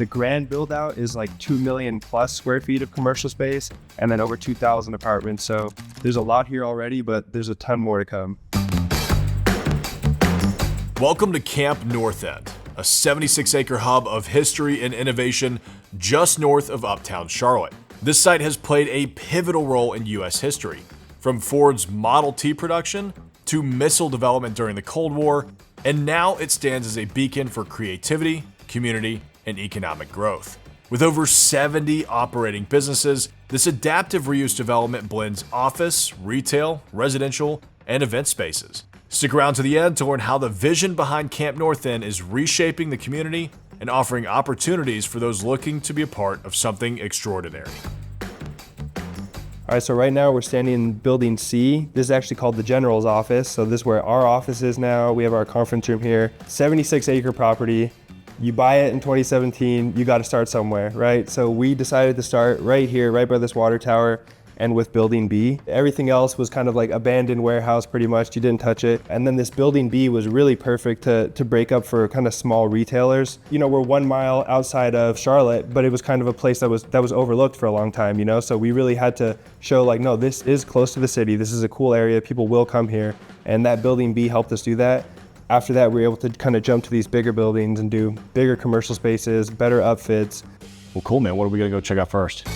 The grand build out is like 2 million plus square feet of commercial space and then over 2,000 apartments. So there's a lot here already, but there's a ton more to come. Welcome to Camp North End, a 76-acre hub of history and innovation just north of uptown Charlotte. This site has played a pivotal role in U.S. history, from Ford's Model T production to missile development during the Cold War, and now it stands as a beacon for creativity, community, and economic growth. With over 70 operating businesses, this adaptive reuse development blends office, retail, residential, and event spaces. Stick around to the end to learn how the vision behind Camp North End is reshaping the community and offering opportunities for those looking to be a part of something extraordinary. All right, so right now we're standing in building C. This is actually called the General's office. So this is where our office is now. We have our conference room here. 76-acre property. You buy it in 2017, you got to start somewhere, right? So we decided to start right here, right by this water tower, and with building B. Everything else was kind of like abandoned warehouse pretty much. You didn't touch it. And then this building B was really perfect to break up for kind of small retailers. You know, we're 1 mile outside of Charlotte, but it was kind of a place that was overlooked for a long time, you know? So we really had to show like, no, this is close to the city. This is a cool area. People will come here. And that building B helped us do that. After that, we were able to kind of jump to these bigger buildings and do bigger commercial spaces, better upfits. Well, cool, man. What are we gonna go check out first?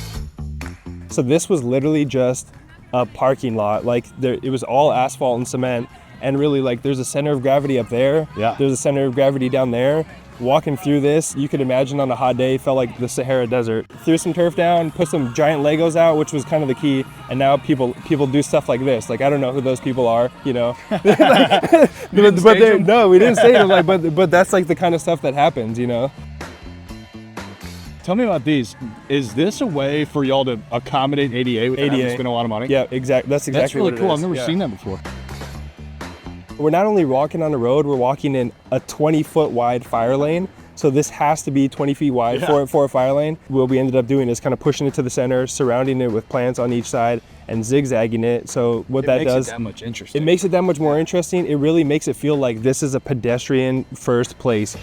So this was literally just a parking lot. Like it was all asphalt and cement. And really like there's a center of gravity up there. Yeah. There's a center of gravity down there. Walking through this, you could imagine on a hot day, felt like the Sahara Desert. Threw some turf down, put some giant Legos out, which was kind of the key. And now people do stuff like this. Like, I don't know who those people are, you know? No, we didn't say them, like, but that's like the kind of stuff that happens, you know? Tell me about these. Is this a way for y'all to accommodate ADA without having to spend a lot of money? Yeah, exactly. That's exactly really what cool. it is. I've never seen that before. We're not only walking on the road, we're walking in a 20-foot wide fire lane. So this has to be 20 feet wide for a fire lane. What we ended up doing is kind of pushing it to the center, surrounding it with plants on each side, and zigzagging it. So what that does, it makes it that much interesting. It makes it that much more interesting. It really makes it feel like this is a pedestrian first place.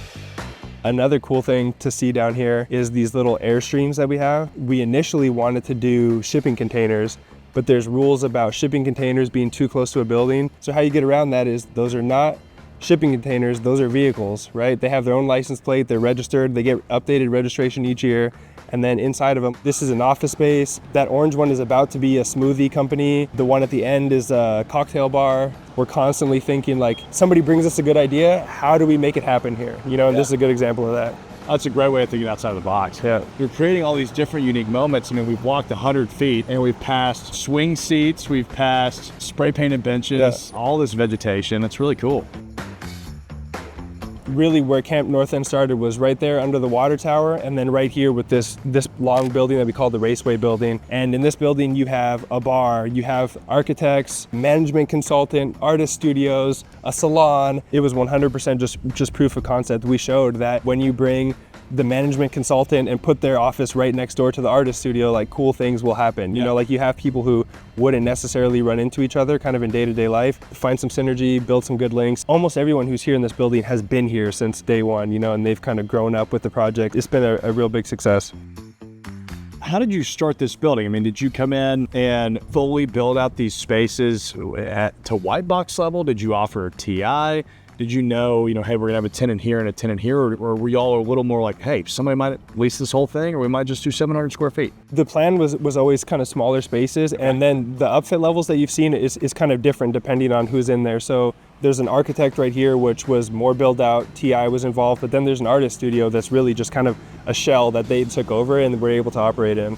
Another cool thing to see down here is these little Airstreams that we have. We initially wanted to do shipping containers, but there's rules about shipping containers being too close to a building. So how you get around that is those are not shipping containers, those are vehicles, right? They have their own license plate, they're registered, they get updated registration each year. And then inside of them, this is an office space. That orange one is about to be a smoothie company. The one at the end is a cocktail bar. We're constantly thinking like, somebody brings us a good idea, how do we make it happen here? You know, and this is a good example of that. That's a great way of thinking outside of the box. Yeah. You're creating all these different unique moments. I mean, we've walked 100 feet and we've passed swing seats, we've passed spray painted benches, all this vegetation. It's really cool. Really where Camp North End started was right there under the water tower, and then right here with this long building that we call the Raceway building. And in this building you have a bar, you have architects, management consultant, artist studios, a salon. It was 100% just proof of concept. We showed that when you bring the management consultant and put their office right next door to the artist studio, like cool things will happen. You know, like you have people who wouldn't necessarily run into each other kind of in day-to-day life, find some synergy, build some good links. Almost everyone who's here in this building has been here since day one, you know, and they've kind of grown up with the project. It's been a real big success. How did you start this building? I mean, did you come in and fully build out these spaces to white box level? Did you offer TI? Did you know, hey, we're gonna have a tenant here and a tenant here, or were y'all a little more like, hey, somebody might lease this whole thing, or we might just do 700 square feet? The plan was always kind of smaller spaces, and then the upfit levels that you've seen is kind of different depending on who's in there. So there's an architect right here, which was more build out, TI was involved, but then there's an artist studio that's really just kind of a shell that they took over and were able to operate in.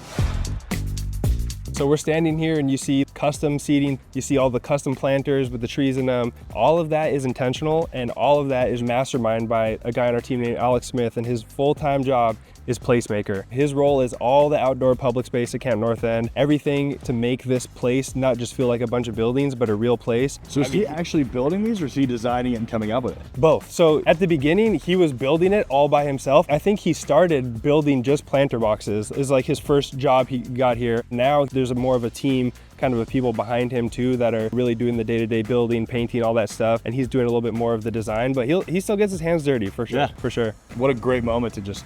So we're standing here and you see custom seating, you see all the custom planters with the trees in them. All of that is intentional, and all of that is masterminded by a guy on our team named Alex Smith, and his full-time job is Placemaker. His role is all the outdoor public space at Camp North End, everything to make this place not just feel like a bunch of buildings, but a real place. So is he actually building these, or is he designing it and coming up with it? Both. So at the beginning, he was building it all by himself. I think he started building just planter boxes. It was like his first job he got here. Now there's more of a team, kind of people behind him too, that are really doing the day-to-day building, painting, all that stuff. And he's doing a little bit more of the design, but he still gets his hands dirty for sure, for sure. What a great moment to just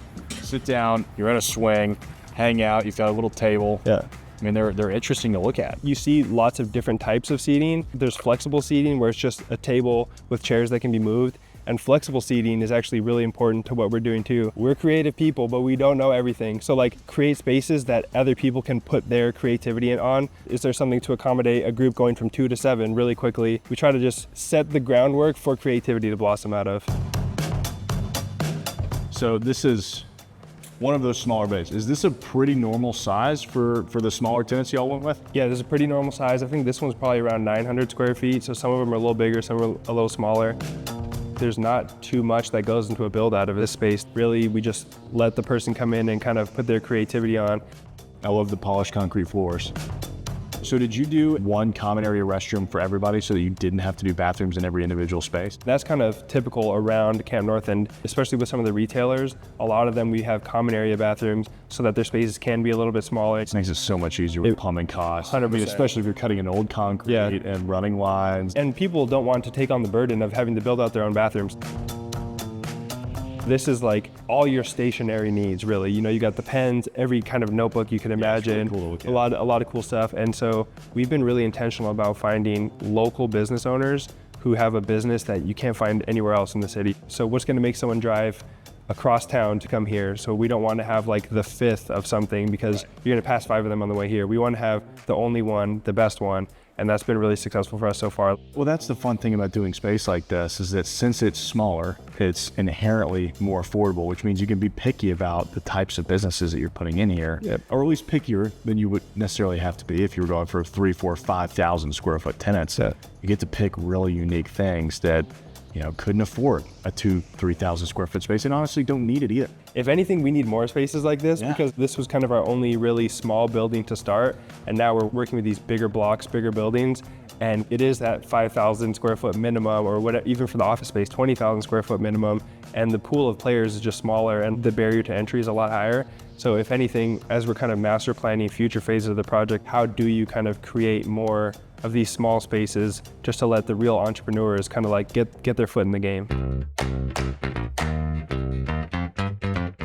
sit down, you're in a swing, hang out, you've got a little table. Yeah. I mean, they're interesting to look at. You see lots of different types of seating. There's flexible seating where it's just a table with chairs that can be moved. And flexible seating is actually really important to what we're doing too. We're creative people, but we don't know everything. So like create spaces that other people can put their creativity on. Is there something to accommodate a group going from 2 to 7 really quickly? We try to just set the groundwork for creativity to blossom out of. So this is one of those smaller bays. Is this a pretty normal size for the smaller tenants y'all went with? Yeah, this is a pretty normal size. I think this one's probably around 900 square feet. So some of them are a little bigger, some are a little smaller. There's not too much that goes into a build out of this space. Really, we just let the person come in and kind of put their creativity on. I love the polished concrete floors. So did you do one common area restroom for everybody so that you didn't have to do bathrooms in every individual space? That's kind of typical around Camp North, and especially with some of the retailers, a lot of them we have common area bathrooms so that their spaces can be a little bit smaller. It makes it so much easier with plumbing costs. 100%. I mean, especially if you're cutting in old concrete and running lines. And people don't want to take on the burden of having to build out their own bathrooms. This is like all your stationary needs, really. You know, you got the pens, every kind of notebook you can imagine, really cool to a lot of cool stuff. And so we've been really intentional about finding local business owners who have a business that you can't find anywhere else in the city. So what's going to make someone drive across town to come here? So we don't want to have like the fifth of something because you're going to pass 5 of them on the way here. We want to have the only one, the best one. And that's been really successful for us so far. Well, that's the fun thing about doing space like this is that since it's smaller, it's inherently more affordable, which means you can be picky about the types of businesses that you're putting in here, or at least pickier than you would necessarily have to be if you were going for 3, 4, 5,000 square foot tenants. You get to pick really unique things that, you know, couldn't afford a 2,000-3,000 square foot space and honestly don't need it either. If anything, we need more spaces like this because this was kind of our only really small building to start. And now we're working with these bigger blocks, bigger buildings. And it is that 5,000 square foot minimum or whatever, even for the office space, 20,000 square foot minimum. And the pool of players is just smaller and the barrier to entry is a lot higher. So if anything, as we're kind of master planning future phases of the project, how do you kind of create more of these small spaces just to let the real entrepreneurs kind of like get their foot in the game?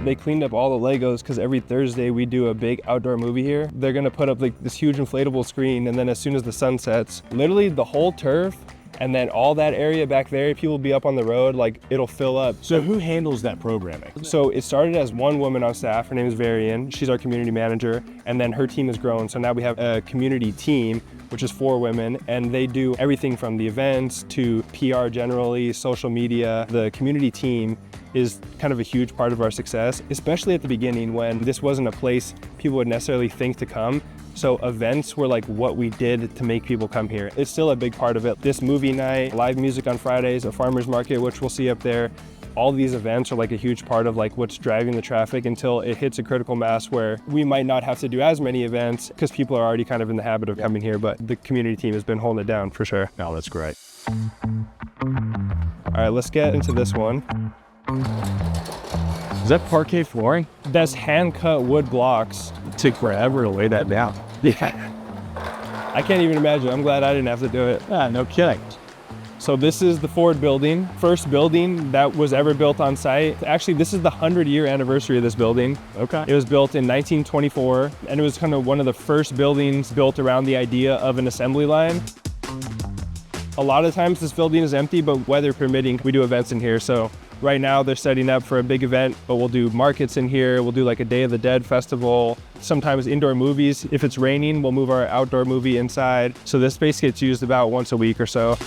They cleaned up all the Legos because every Thursday we do a big outdoor movie here. They're gonna put up like this huge inflatable screen, and then as soon as the sun sets, literally the whole turf and then all that area back there, people will be up on the road, like it'll fill up. So who handles that programming? So it started as one woman on staff. Her name is Varian. She's our community manager, and then her team has grown. So now we have a community team, which is 4 women, and they do everything from the events to PR generally, social media. The community team is kind of a huge part of our success, especially at the beginning when this wasn't a place people would necessarily think to come. So events were like what we did to make people come here. It's still a big part of it. This movie night, live music on Fridays, a farmer's market, which we'll see up there. All these events are like a huge part of like what's driving the traffic until it hits a critical mass where we might not have to do as many events because people are already kind of in the habit of coming here, but the community team has been holding it down for sure. Oh, that's great. All right, let's get into this one. Is that parquet flooring? That's hand-cut wood blocks. It took forever to lay that down. Yeah. I can't even imagine. I'm glad I didn't have to do it. Ah, no kidding. So this is the Ford building. First building that was ever built on site. Actually, this is the 100-year anniversary of this building. Okay. It was built in 1924, and it was kind of one of the first buildings built around the idea of an assembly line. A lot of times this building is empty, but weather permitting, we do events in here. So right now they're setting up for a big event, but we'll do markets in here. We'll do like a Day of the Dead festival, sometimes indoor movies. If it's raining, we'll move our outdoor movie inside. So this space gets used about once a week or so.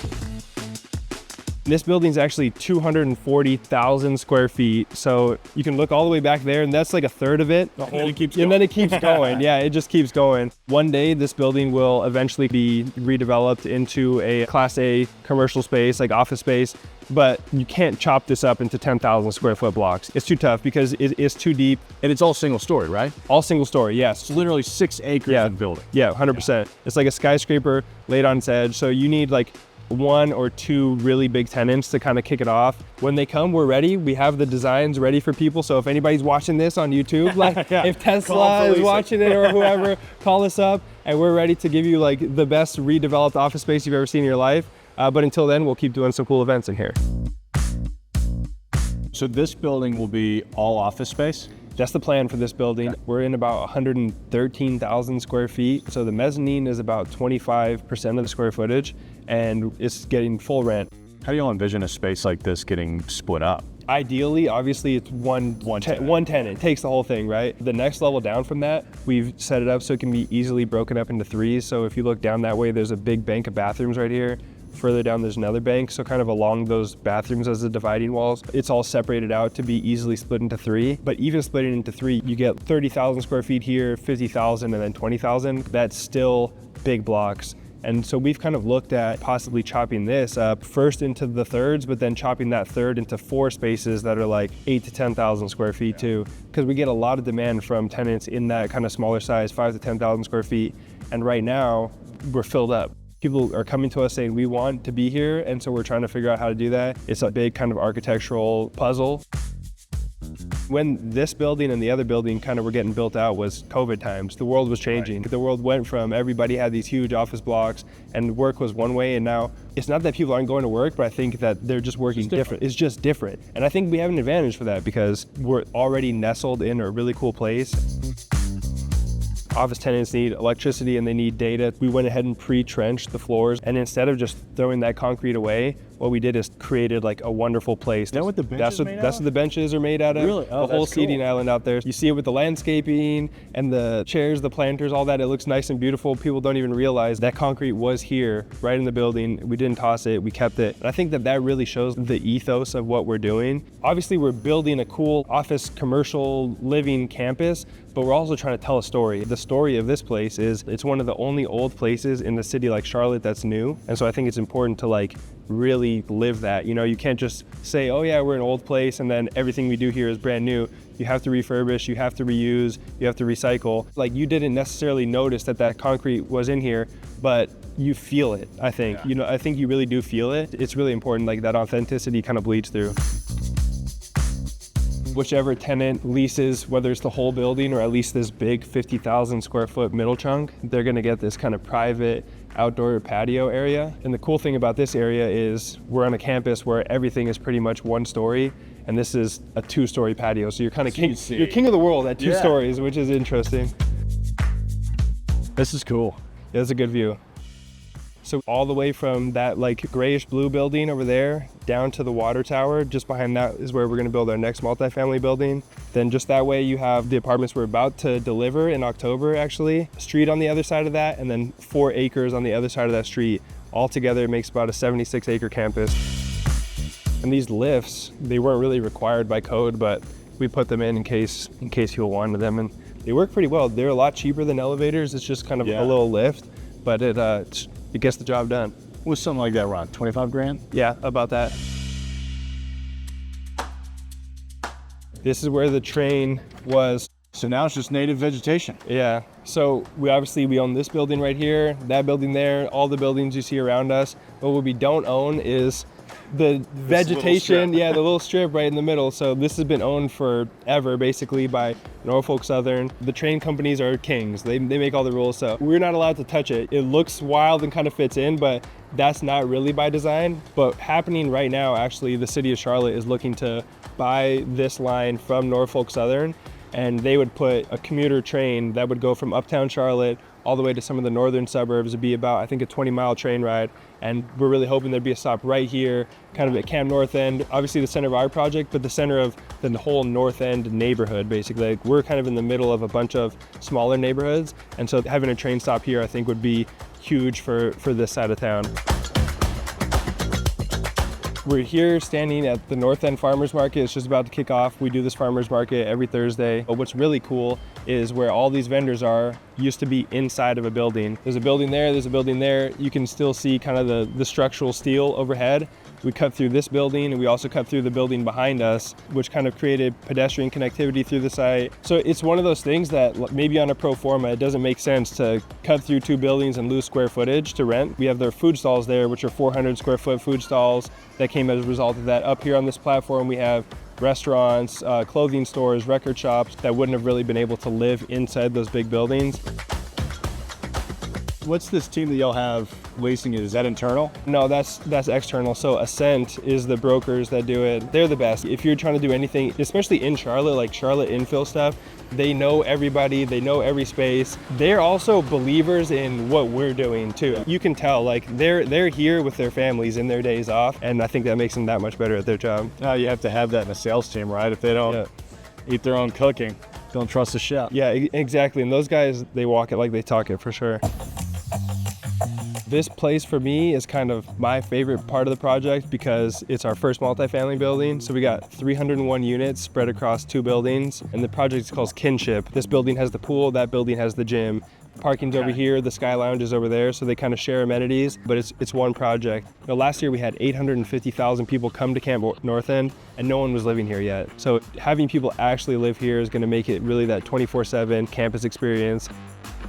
This building's actually 240,000 square feet. So you can look all the way back there, and that's like a third of it. And then it keeps And then it keeps going. Yeah, it just keeps going. One day, this building will eventually be redeveloped into a Class A commercial space, like office space. But you can't chop this up into 10,000 square foot blocks. It's too tough because it is too deep. And it's all single story, right? All single story, yes. It's literally 6 acres of building. Yeah, 100%. It's like a skyscraper laid on its edge. So you need like 1 or 2 really big tenants to kind of kick it off. When they come, we're ready. We have the designs ready for people. So if anybody's watching this on YouTube, like if Tesla is watching it or whoever, call us up and we're ready to give you like the best redeveloped office space you've ever seen in your life. But until then, we'll keep doing some cool events in here. So this building will be all office space? That's the plan for this building. We're in about 113,000 square feet. So the mezzanine is about 25% of the square footage, and it's getting full rent. How do y'all envision a space like this getting split up? Ideally, obviously, it's one tenant. It takes the whole thing, right? The next level down from that, we've set it up so it can be easily broken up into threes. So if you look down that way, there's a big bank of bathrooms right here. Further down, there's another bank. So kind of along those bathrooms as the dividing walls, it's all separated out to be easily split into three. But even splitting into three, you get 30,000 square feet here, 50,000, and then 20,000. That's still big blocks. And so we've kind of looked at possibly chopping this up first into the thirds, but then chopping that third into 4 spaces that are like 8 to 10,000 square feet too. Because we get a lot of demand from tenants in that kind of smaller size, 5 to 10,000 square feet. And right now we're filled up. People are coming to us saying we want to be here. And so we're trying to figure out how to do that. It's a big kind of architectural puzzle. When this building and the other building kind of were getting built out was COVID times. The world was changing. The world went from everybody had these huge office blocks and work was one way, and now it's not that people aren't going to work, but I think that they're just working different. It's just different. And I think we have an advantage for that because we're already nestled in a really cool place. Office tenants need electricity and they need data. We went ahead and pre-trenched the floors, and instead of just throwing that concrete away, what we did is created like a wonderful place. Is that what the benches That's what the benches are made out of. Really? Oh, the whole that's cool. seating island out there. You see it with the landscaping and the chairs, the planters, all that. It looks nice and beautiful. People don't even realize that concrete was here, right in the building. We didn't toss it, we kept it. And I think that that really shows the ethos of what we're doing. Obviously, we're building a cool office, commercial, living campus, but we're also trying to tell a story. The story of this place is it's one of the only old places in the city like Charlotte that's new. And so I think it's important to like really live that. You know, you can't just say, oh yeah, we're an old place and then everything we do here is brand new. You have to refurbish, you have to reuse, you have to recycle. Like you didn't necessarily notice that that concrete was in here, but you feel it, I think. Yeah. You know, I think you really do feel it. It's really important, like that authenticity kind of bleeds through. Whichever tenant leases, whether it's the whole building or at least this big 50,000 square foot middle chunk, they're gonna get this kind of private outdoor patio area. And the cool thing about this area is we're on a campus where everything is pretty much one story, and this is a 2-story patio. So you're kind of you're king of the world at 2 stories, which is interesting. This is cool. Yeah, it's a good view. So all the way from that like grayish blue building over there down to the water tower, just behind that is where we're gonna build our next multifamily building. Then just that way you have the apartments we're about to deliver in October actually, street on the other side of that, and then 4 acres on the other side of that street. All together it makes about a 76-acre campus. And these lifts, they weren't really required by code, but we put them in case people wanted them, and they work pretty well. They're a lot cheaper than elevators. It's just kind of a little lift, but it gets the job done. Was something like that around 25 grand? Yeah, about that. This is where the train was. So now it's just native vegetation. Yeah, so we own this building right here, that building there, all the buildings you see around us. But what we don't own is the vegetation, the little strip right in the middle. So this has been owned forever, basically, by Norfolk Southern. The train companies are kings. They make all the rules, so we're not allowed to touch it. It looks wild and kind of fits in, but that's not really by design. But happening right now, actually, the city of Charlotte is looking to buy this line from Norfolk Southern, and they would put a commuter train that would go from uptown Charlotte all the way to some of the northern suburbs. It'd be about, I think, a 20-mile train ride. And we're really hoping there'd be a stop right here, kind of at Camp North End, obviously the center of our project, but the center of the whole North End neighborhood, basically. Like, we're kind of in the middle of a bunch of smaller neighborhoods. And so having a train stop here, I think, would be huge for this side of town. We're here standing at the North End Farmers Market. It's just about to kick off. We do this farmers market every Thursday. But what's really cool is where all these vendors are used to be inside of a building. There's a building there, there's a building there. You can still see kind of the structural steel overhead. We cut through this building, and we also cut through the building behind us, which kind of created pedestrian connectivity through the site. So it's one of those things that maybe on a pro forma, it doesn't make sense to cut through 2 buildings and lose square footage to rent. We have their food stalls there, which are 400 square foot food stalls that came as a result of that. Up here on this platform, we have restaurants, clothing stores, record shops that wouldn't have really been able to live inside those big buildings. What's this team that y'all have leasing it, is that internal? No, that's external. So Ascent is the brokers that do it. They're the best. If you're trying to do anything, especially in Charlotte, like Charlotte infill stuff, they know everybody, they know every space. They're also believers in what we're doing too. You can tell, like they're here with their families in their days off, and I think that makes them that much better at their job. You have to have that in a sales team, right? If they don't eat their own cooking, don't trust the chef. Yeah, exactly. And those guys, they walk it like they talk it for sure. This place for me is kind of my favorite part of the project because it's our first multifamily building. So we got 301 units spread across 2 buildings, and the project is called Kinship. This building has the pool, that building has the gym. Parking's over here, the Sky Lounge is over there, so they kind of share amenities, but it's one project. Last year we had 850,000 people come to Camp North End, and no one was living here yet. So having people actually live here is going to make it really that 24/7 campus experience.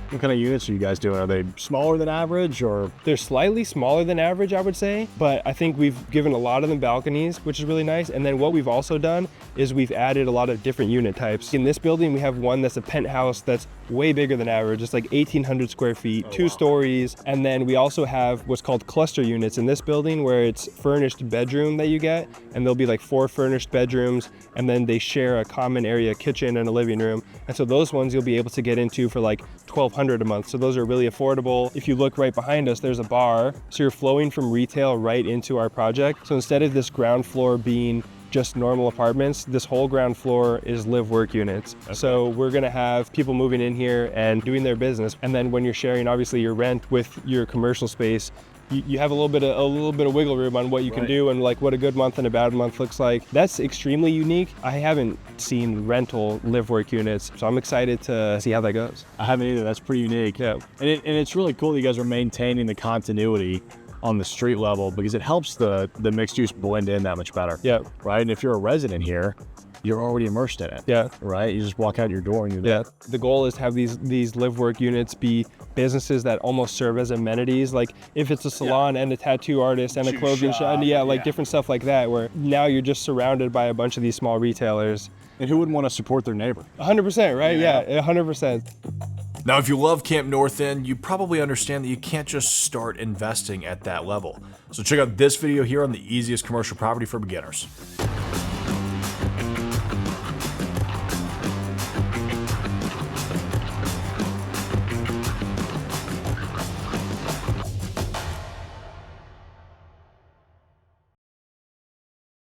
What kind of units are you guys doing? Are they smaller than average, or? They're slightly smaller than average, I would say, but I think we've given a lot of them balconies, which is really nice. And then what we've also done is we've added a lot of different unit types. In this building, we have one that's a penthouse that's way bigger than average. It's like 1,800 square feet, 2 stories. And then we also have what's called cluster units in this building, where it's furnished bedroom that you get, and there'll be like 4 furnished bedrooms, and then they share a common area kitchen and a living room. And so those ones you'll be able to get into for like $1,200 a month. So those are really affordable. If you look right behind us, there's a bar. So you're flowing from retail right into our project. So instead of this ground floor being just normal apartments, this whole ground floor is live work units. Okay. So we're gonna have people moving in here and doing their business. And then when you're sharing obviously your rent with your commercial space, you have a little bit of wiggle room on what you can do and like what a good month and a bad month looks like. That's extremely unique. I haven't seen rental live work units, so I'm excited to see how that goes. I haven't either. That's pretty unique. Yeah. And it's really cool that you guys are maintaining the continuity on the street level, because it helps the mixed use blend in that much better. Yeah. Right. And if you're a resident here, you're already immersed in it. Yeah. Right. You just walk out your door and you're there. The goal is to have these live work units be businesses that almost serve as amenities. Like if it's a salon and a tattoo artist and a clothing shop, and different stuff like that, where now you're just surrounded by a bunch of these small retailers. And who wouldn't want to support their neighbor? 100%, right? Yeah, 100%. Now, if you love Camp North End, you probably understand that you can't just start investing at that level. So check out this video here on the easiest commercial property for beginners.